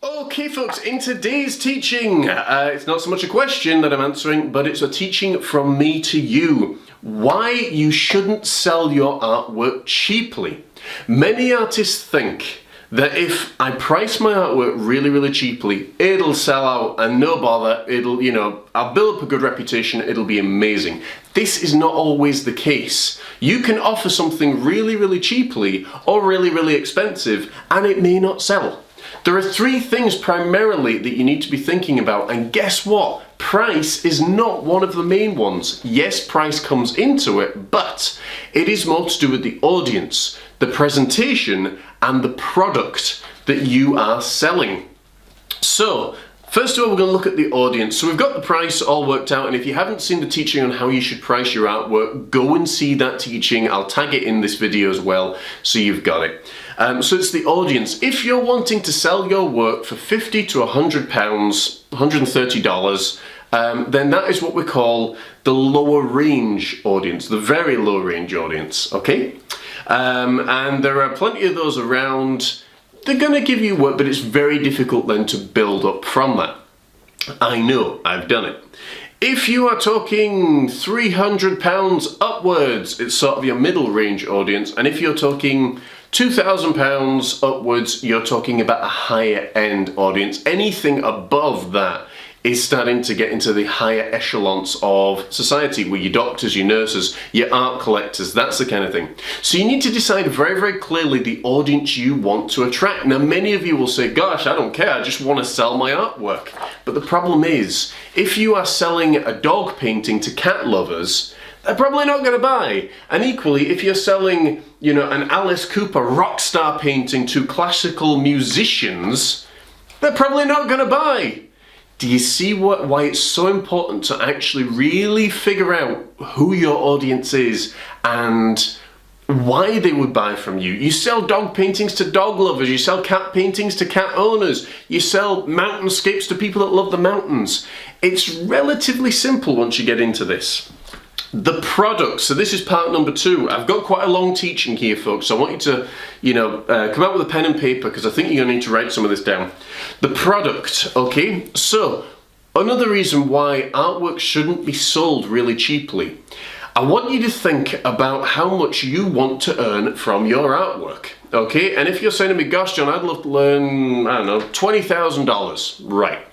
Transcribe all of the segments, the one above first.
Okay folks, in today's teaching, it's not so much a question that I'm answering, but it's a teaching from me to you. Why you shouldn't sell your artwork cheaply. Many artists think that if I price my artwork really cheaply, it'll sell out and no bother, I'll build up a good reputation, it'll be amazing. This is not always the case. You can offer something really cheaply or really expensive and it may not sell. There are three things primarily that you need to be thinking about, and guess what? Price is not one of the main ones. Yes, price comes into it, but it is more to do with the audience, the presentation, and the product that you are selling. So, first of all, we're going to look at the audience. So we've got the price all worked out, and if you haven't seen the teaching on how you should price your artwork, go and see that teaching. I'll tag it in this video as well, so you've got it. So it's the audience. If you're wanting to sell your work for £50 to £100, $130, then that is what we call the lower range audience, the very low range audience, okay? And there are plenty of those around. They're going to give you work, but it's very difficult then to build up from that. I know, I've done it. If you are talking £300 upwards, it's sort of your middle range audience, and if you're talking £2,000 upwards, you're talking about a higher end audience. Anything above that is starting to get into the higher echelons of society, where your doctors, your nurses, your art collectors, that's the kind of thing. So you need to decide very clearly the audience you want to attract. Now, many of you will say, gosh, I don't care, I just want to sell my artwork. But the problem is, if you are selling a dog painting to cat lovers, they're probably not going to buy. And equally, if you're selling, an Alice Cooper rock star painting to classical musicians, they're probably not going to buy. Do you see why it's so important to actually really figure out who your audience is and why they would buy from you? You sell dog paintings to dog lovers, you sell cat paintings to cat owners, you sell mountainscapes to people that love the mountains. It's relatively simple once you get into this. The product, so this is part number 2. I've got quite a long teaching here, folks, so I want you to, come out with a pen and paper, because I think you're going to need to write some of this down. The product, okay? So, another reason why artwork shouldn't be sold really cheaply. I want you to think about how much you want to earn from your artwork, okay? And if you're saying to me, gosh, John, I'd love to learn, I don't know, $20,000, right?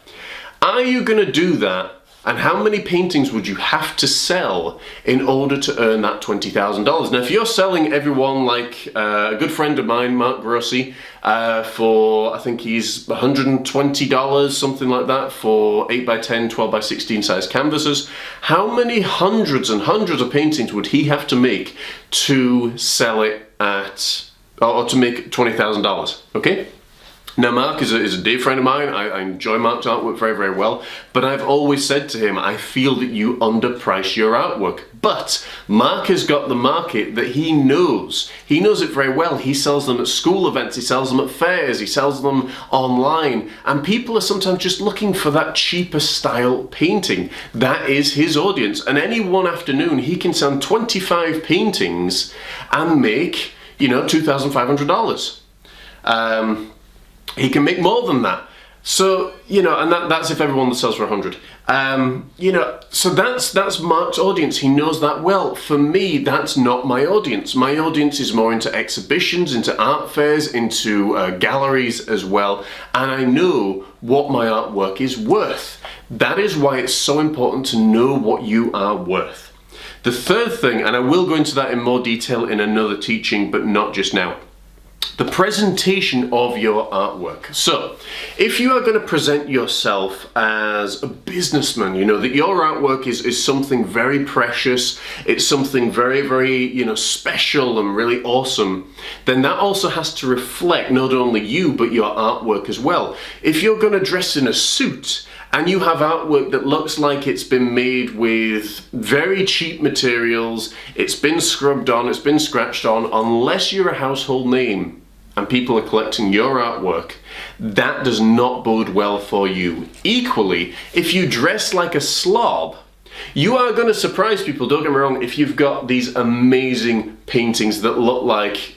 Are you going to do that? And how many paintings would you have to sell in order to earn that $20,000? Now, if you're selling everyone, like a good friend of mine, Mark Grossi, for, I think he's $120, something like that, for 8x10, 12x16 size canvases, how many hundreds and hundreds of paintings would he have to make to sell it at, or to make $20,000, okay? Now, Mark is a dear friend of mine. I enjoy Mark's artwork very well, but I've always said to him, I feel that you underprice your artwork. But Mark has got the market that he knows. He knows it very well. He sells them at school events, he sells them at fairs, he sells them online, and people are sometimes just looking for that cheaper style painting. That is his audience, and any one afternoon he can sell 25 paintings and make, $2,500. He can make more than that. So, and that's if everyone that sells for 100. So that's Mark's audience. He knows that well. For me, that's not my audience. My audience is more into exhibitions, into art fairs, into galleries as well. And I know what my artwork is worth. That is why it's so important to know what you are worth. The third thing, and I will go into that in more detail in another teaching, but not just now. The presentation of your artwork. So, if you are going to present yourself as a businessman, that your artwork is something very precious, it's something very, special and really awesome, then that also has to reflect not only you, but your artwork as well. If you're going to dress in a suit, and you have artwork that looks like it's been made with very cheap materials, it's been scrubbed on, it's been scratched on, unless you're a household name and people are collecting your artwork, that does not bode well for you. Equally, if you dress like a slob, you are going to surprise people, don't get me wrong, if you've got these amazing paintings that look like,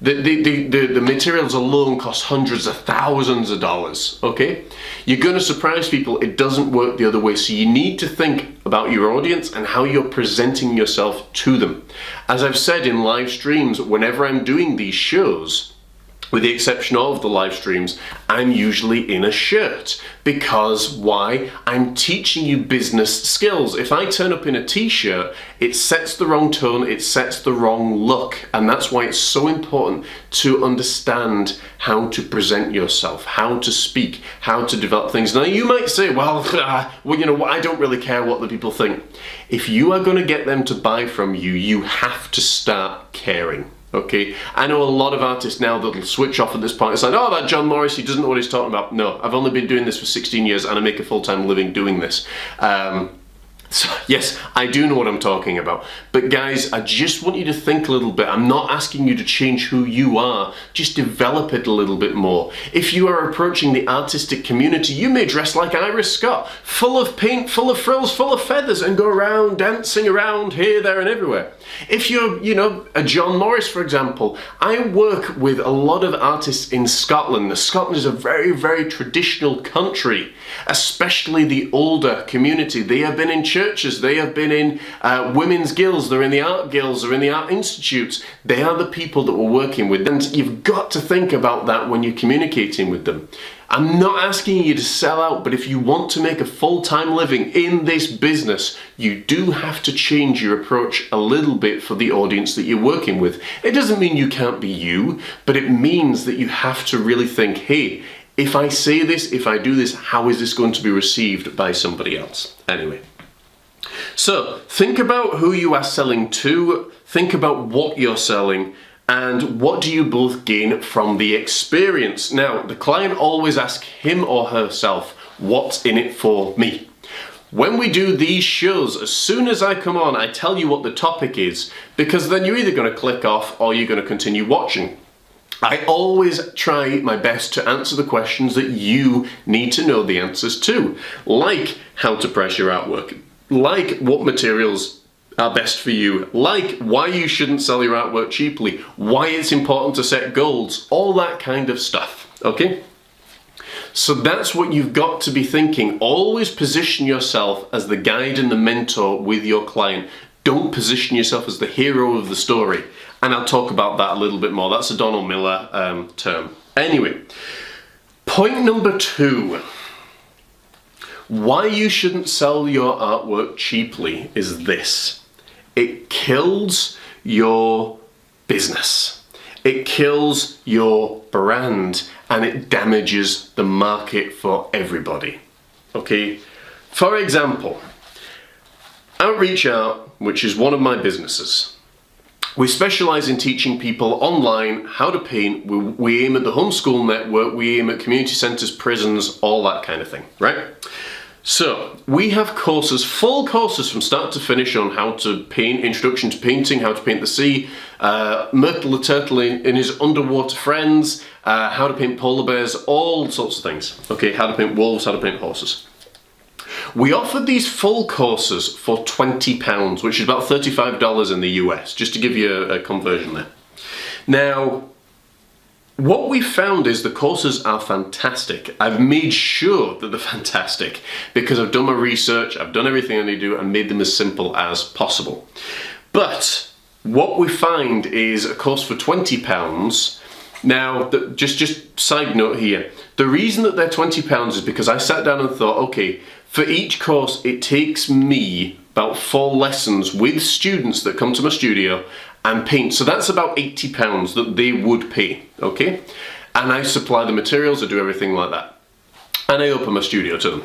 The materials alone cost hundreds of thousands of dollars, okay? You're going to surprise people. It doesn't work the other way. So you need to think about your audience and how you're presenting yourself to them. As I've said in live streams, whenever I'm doing these shows, with the exception of the live streams, I'm usually in a shirt. Because why? I'm teaching you business skills. If I turn up in a t-shirt, it sets the wrong tone, it sets the wrong look. And that's why it's so important to understand how to present yourself, how to speak, how to develop things. Now you might say, well, I don't really care what the people think. If you are going to get them to buy from you, you have to start caring. Okay, I know a lot of artists now that'll switch off at this point. It's like, oh, that John Morris, he doesn't know what he's talking about. No, I've only been doing this for 16 years and I make a full-time living doing this. So yes, I do know what I'm talking about. But guys, I just want you to think a little bit. I'm not asking you to change who you are. Just develop it a little bit more. If you are approaching the artistic community, you may dress like Iris Scott, full of paint, full of frills, full of feathers, and go around dancing around here, there, and everywhere. If you're, a John Morris, for example, I work with a lot of artists in Scotland. Scotland is a very, very traditional country, especially the older community. They have been in churches, they have been in women's guilds, they're in the art guilds, they're in the art institutes. They are the people that we're working with, and you've got to think about that when you're communicating with them. I'm not asking you to sell out, but if you want to make a full-time living in this business, you do have to change your approach a little bit for the audience that you're working with. It doesn't mean you can't be you, but it means that you have to really think, hey, if I say this, if I do this, how is this going to be received by somebody else? Anyway. So, think about who you are selling to, think about what you're selling, and what do you both gain from the experience? Now, the client always asks him or herself, what's in it for me? When we do these shows, as soon as I come on, I tell you what the topic is, because then you're either going to click off or you're going to continue watching. I always try my best to answer the questions that you need to know the answers to, like how to price your artwork, like what materials are best for you, like why you shouldn't sell your artwork cheaply, why it's important to set goals, all that kind of stuff, okay? So that's what you've got to be thinking. Always position yourself as the guide and the mentor with your client. Don't position yourself as the hero of the story. And I'll talk about that a little bit more. That's a Donald Miller term. Anyway, point number 2. Why you shouldn't sell your artwork cheaply is this. It kills your business. It kills your brand and it damages the market for everybody. Okay? For example, Outreach Art, which is one of my businesses, we specialize in teaching people online how to paint. We aim at the homeschool network, we aim at community centers, prisons, all that kind of thing, right? So, we have courses, full courses from start to finish on how to paint, introduction to painting, how to paint the sea, Myrtle the turtle in his underwater friends, how to paint polar bears, all sorts of things. Okay, how to paint wolves, how to paint horses. We offered these full courses for £20, which is about $35 in the US, just to give you a conversion there. Now, what we found is the courses are fantastic. I've made sure that they're fantastic because I've done my research, I've done everything I need to do and made them as simple as possible. But what we find is a course for £20. Now, just side note here, the reason that they're £20 is because I sat down and thought, okay, for each course it takes me about 4 lessons with students that come to my studio and paint. So that's about £80 that they would pay, okay? And I supply the materials, I do everything like that. And I open my studio to them.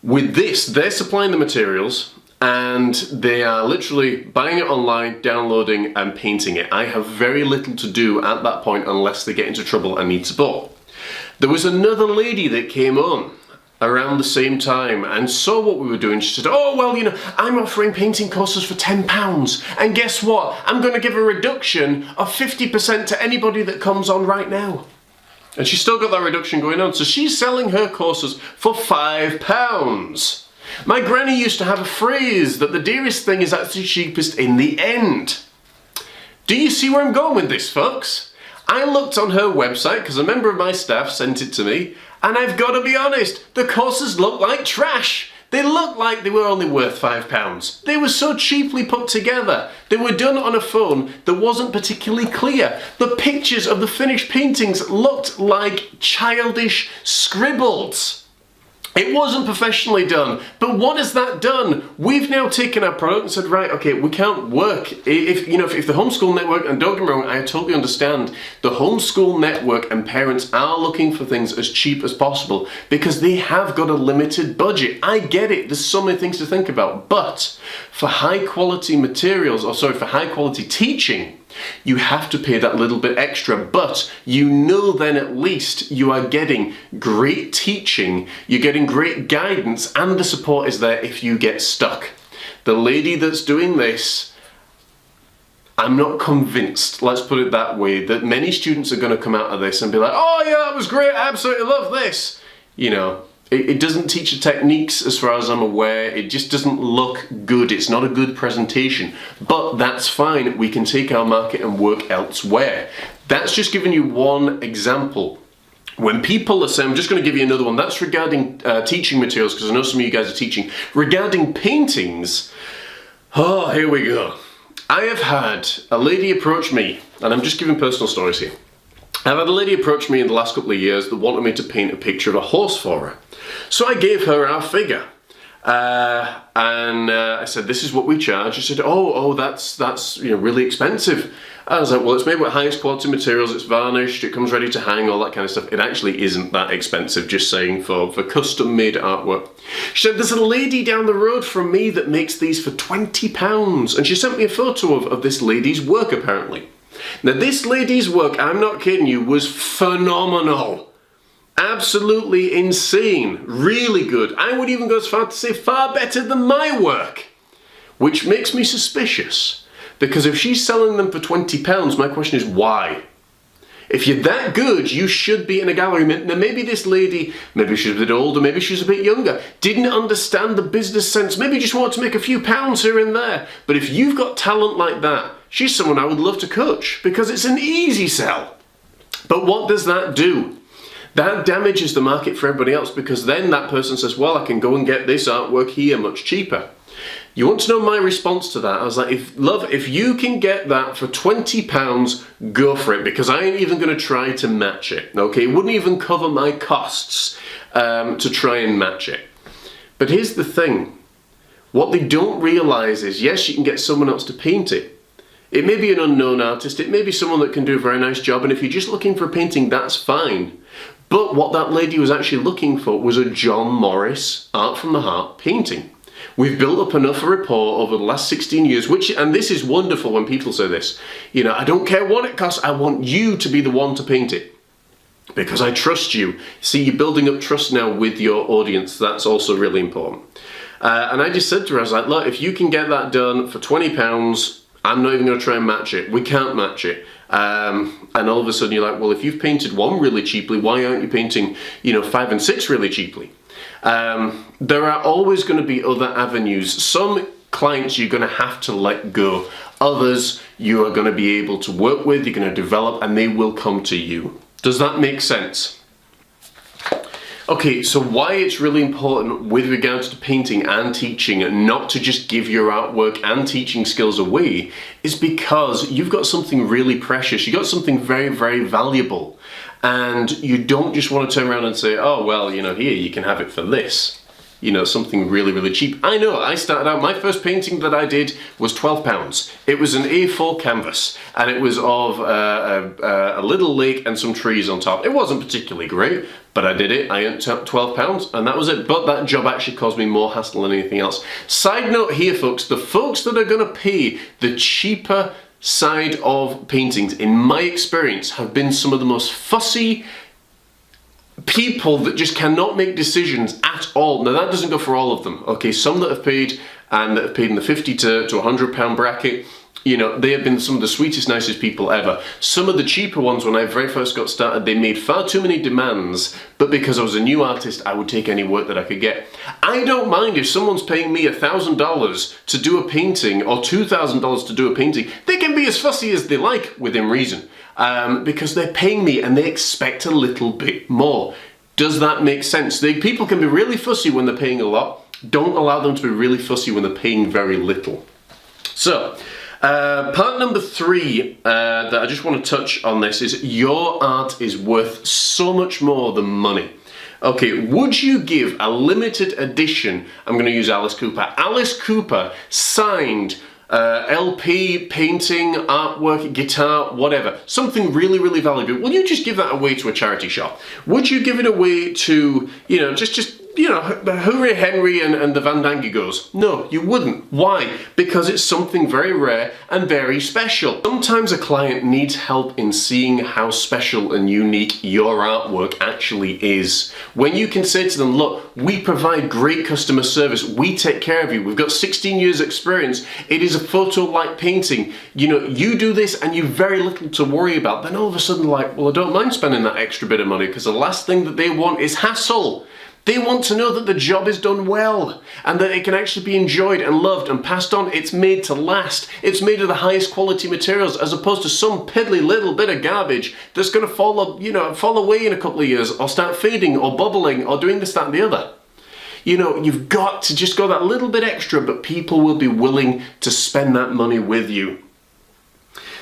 With this, they're supplying the materials and they are literally buying it online, downloading and painting it. I have very little to do at that point unless they get into trouble and need support. There was another lady that came on around the same time and saw what we were doing. She said, oh, well, I'm offering painting courses for £10. And guess what? I'm going to give a reduction of 50% to anybody that comes on right now. And she's still got that reduction going on. So she's selling her courses for £5. My granny used to have a phrase that the dearest thing is actually cheapest in the end. Do you see where I'm going with this, folks? I looked on her website because a member of my staff sent it to me, and I've got to be honest, the courses look like trash. They looked like they were only worth £5. They were so cheaply put together. They were done on a phone that wasn't particularly clear. The pictures of the finished paintings looked like childish scribbles. It wasn't professionally done, but what has that done? We've now taken our product and said, right, okay, we can't work. If the homeschool network, and don't get me wrong, I totally understand, the homeschool network and parents are looking for things as cheap as possible because they have got a limited budget. I get it, there's so many things to think about, but for high quality materials, for high quality teaching, you have to pay that little bit extra, but you know then at least you are getting great teaching, you're getting great guidance, and the support is there if you get stuck. The lady that's doing this, I'm not convinced, let's put it that way, that many students are going to come out of this and be like, oh yeah, that was great, I absolutely love this. You know, it doesn't teach the techniques as far as I'm aware, it just doesn't look good, it's not a good presentation, but that's fine, we can take our market and work elsewhere. That's just giving you one example. When people are saying, I'm just going to give you another one, that's regarding teaching materials, because I know some of you guys are teaching. Regarding paintings, oh, here we go. I have had a lady approach me, and I'm just giving personal stories here. I've had a lady approach me in the last couple of years that wanted me to paint a picture of a horse for her. So I gave her our figure. I said, this is what we charge. She said, oh, that's really expensive. I was like, well, it's made with highest quality materials, it's varnished, it comes ready to hang, all that kind of stuff. It actually isn't that expensive, just saying, for custom made artwork. She said, there's a lady down the road from me that makes these for £20. And she sent me a photo of this lady's work, apparently. Now, this lady's work, I'm not kidding you, was phenomenal. Absolutely insane, really good. I would even go as far to say far better than my work, which makes me suspicious, because if she's selling them for £20, my question is why? If you're that good, you should be in a gallery. Now maybe this lady, maybe she's a bit older, maybe she's a bit younger, didn't understand the business sense, maybe just wanted to make a few pounds here and there. But if you've got talent like that, she's someone I would love to coach, because it's an easy sell. But what does that do? That damages the market for everybody else, because then that person says, well, I can go and get this artwork here much cheaper. You want to know my response to that? I was like, if you can get that for £20, go for it, because I ain't even going to try to match it, okay? It wouldn't even cover my costs to try and match it. But here's the thing. What they don't realise is, yes, you can get someone else to paint it. It may be an unknown artist, it may be someone that can do a very nice job, and if you're just looking for a painting, that's fine. But what that lady was actually looking for was a John Morris Art from the Heart painting. We've built up enough rapport over the last 16 years, and this is wonderful when people say this, I don't care what it costs, I want you to be the one to paint it. Because I trust you. See, you're building up trust now with your audience, that's also really important. And I just said to her, I was like, look, if you can get that done for £20, I'm not even going to try and match it. We can't match it. And all of a sudden you're like, well, if you've painted one really cheaply, why aren't you painting, 5 and 6 really cheaply? There are always going to be other avenues. Some clients you're going to have to let go. Others you are going to be able to work with, you're going to develop, and they will come to you. Does that make sense? Okay, so why it's really important with regards to painting and teaching not to just give your artwork and teaching skills away is because you've got something really precious, you've got something very, very valuable, and you don't just want to turn around and say, oh, well, here, you can have it for this. Something really, really cheap. I know, I started out, my first painting that I did was £12. It was an A4 canvas, and it was of a little lake and some trees on top. It wasn't particularly great, but I did it. I earned £12, and that was it. But that job actually caused me more hassle than anything else. Side note here, folks, the folks that are going to pay the cheaper side of paintings, in my experience, have been some of the most fussy people that just cannot make decisions at all. Now that doesn't go for all of them, okay? Some that have paid and that have paid in the £50 to £100 bracket, You know, they have been some of the sweetest, nicest people ever. Some of the cheaper ones, when I very first got started, they made far too many demands, but because I was a new artist, I would take any work that I could get. I don't mind if someone's paying me $1,000 to do a painting or $2,000 to do a painting. They can be as fussy as they like, within reason, because they're paying me and they expect a little bit more. Does that make sense? People can be really fussy when they're paying a lot. Don't allow them to be really fussy when they're paying very little. So, part number 3 that I just want to touch on this is your art is worth so much more than money. Okay, would you give a limited edition, I'm going to use Alice Cooper signed LP, painting, artwork, guitar, whatever, something really, really valuable, will you just give that away to a charity shop? Would you give it away to, you know, just Hooray Henry and the Van Dangegos? No, you wouldn't. Why? Because it's something very rare and very special. Sometimes a client needs help in seeing how special and unique your artwork actually is. When you can say to them, look, we provide great customer service, we take care of you, we've got 16 years experience, it is a photo-like painting, you know, you do this and you've very little to worry about, then all of a sudden like, well, I don't mind spending that extra bit of money, because the last thing that they want is hassle. They want to know that the job is done well and that it can actually be enjoyed and loved and passed on. It's made to last. It's made of the highest quality materials, as opposed to some piddly little bit of garbage that's going to fall away in a couple of years, or start fading or bubbling or doing this, that and the other. You know, you've got to just go that little bit extra, but people will be willing to spend that money with you.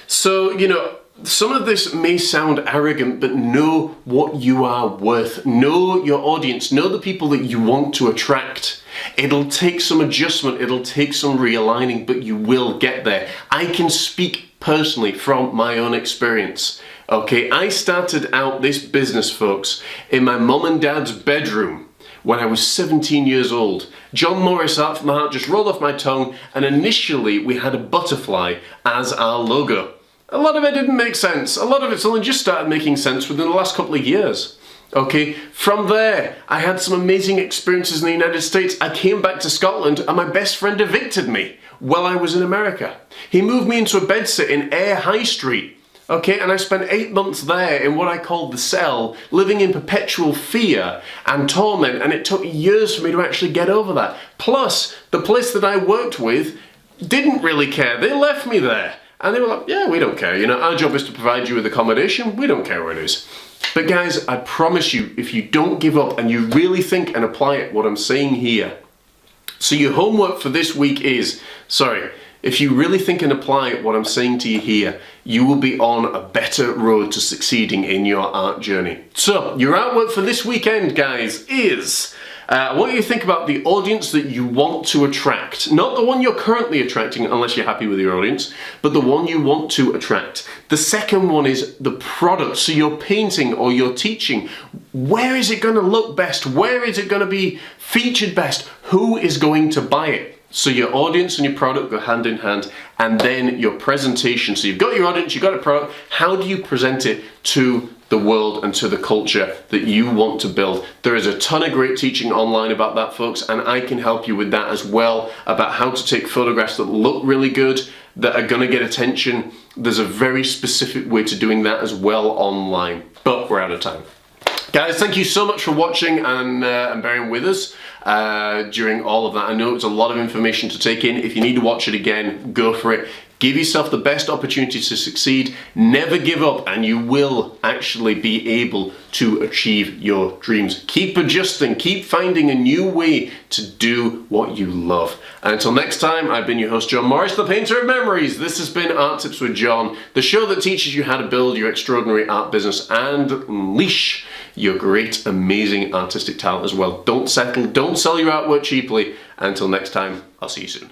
So, you know, some of this may sound arrogant, but know what you are worth. Know your audience. Know the people that you want to attract. It'll take some adjustment. It'll take some realigning, but you will get there. I can speak personally from my own experience. Okay, I started out this business, folks, in my mum and dad's bedroom when I was 17 years old. John Morris Art from the Heart just rolled off my tongue, and initially we had a butterfly as our logo. A lot of it didn't make sense. A lot of it's only just started making sense within the last couple of years. Okay, from there, I had some amazing experiences in the United States. I came back to Scotland and my best friend evicted me while I was in America. He moved me into a bedsit in Ayr High Street. Okay, and I spent 8 months there in what I called the cell, living in perpetual fear and torment, and it took years for me to actually get over that. Plus, the place that I worked with didn't really care. They left me there. And they were like, yeah, we don't care, you know, our job is to provide you with accommodation, we don't care where it is. But guys, I promise you, if you don't give up and you really think and apply it, what I'm saying here. So your homework for this week is, if you really think and apply what I'm saying to you here, you will be on a better road to succeeding in your art journey. So, your artwork for this weekend, guys, is I want you to think about the audience that you want to attract. Not the one you're currently attracting, unless you're happy with your audience, but the one you want to attract. The second one is the product. So your painting or your teaching, where is it going to look best? Where is it going to be featured best? Who is going to buy it? So your audience and your product go hand in hand, and then your presentation. So you've got your audience, you've got a product. How do you present it to the world and to the culture that you want to build? There is a ton of great teaching online about that, folks, and I can help you with that as well, about how to take photographs that look really good, that are going to get attention. There's a very specific way to doing that as well online. But we're out of time. Guys, thank you so much for watching and bearing with us during all of that. I know it's a lot of information to take in. If you need to watch it again, go for it. Give yourself the best opportunity to succeed. Never give up, and you will actually be able to achieve your dreams. Keep adjusting, keep finding a new way to do what you love. And until next time, I've been your host, John Morris, the painter of memories. This has been Art Tips with John, the show that teaches you how to build your extraordinary art business and unleash your great, amazing artistic talent as well. Don't settle, don't sell your artwork cheaply. Until next time, I'll see you soon.